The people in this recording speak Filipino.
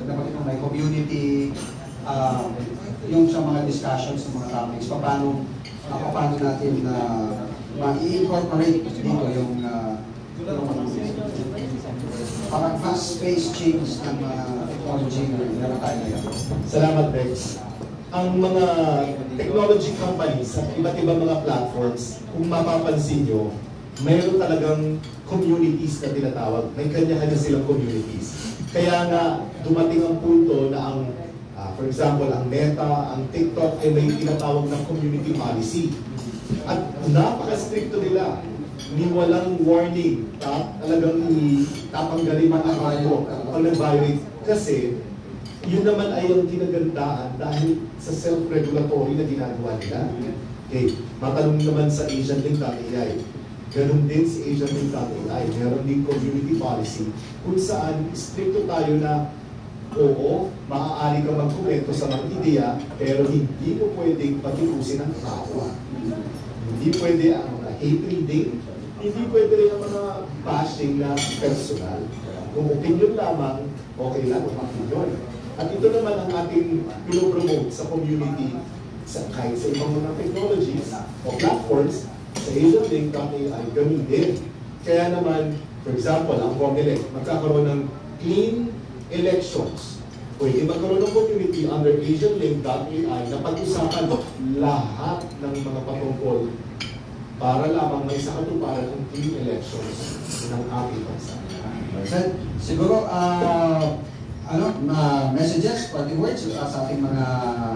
Dapat itong may community, yung sa mga discussions sa mga topics, paano natin ma-incorporate dito yung parang fast-paced change ng technology na meron tayo ngayon. Salamat, Bex. Ang mga technology companies at iba't ibang mga platforms, kung mapapansin nyo, mayroon talagang communities na tinatawag. May kanya-kanya silang communities. Kaya nga, dumating ang punto na ang, for example, ang Meta, ang TikTok, ay may tinatawag ng community policy. At napaka-stricto nila. Ni walang warning, talagang tatanggalin ang account pag nag-violate. Kasi, yun naman ay ang kinagandaan dahil sa self-regulatory na ginagawa nila. Okay, matanong naman sa AsianLink.ai. Ganun din si AsianLink.ai. Meron din community policy kung saan stricto tayo na oo, maaari ka magkomento sa mga ideya, pero hindi mo pwedeng patipusin ang tao. Hindi pwede ang hate reading, hindi pwede rin ang mga bashing na personal. Kung opinion lamang, okay lang ang opinion. At ito naman ang ating pinopromote sa community, kahit sa ibang mga technologies o platforms, sa AsianLink.ai, ganun din. Kaya naman, for example, ang COMELEC, magkakaroon ng clean elections. Pwede magkaroon ng community under AsianLink.ai na pag-usapan lahat ng mga patungkol para lamang may sakatuparan ng clean elections ng ating bansa. Siguro, messages, parting words sa ating mga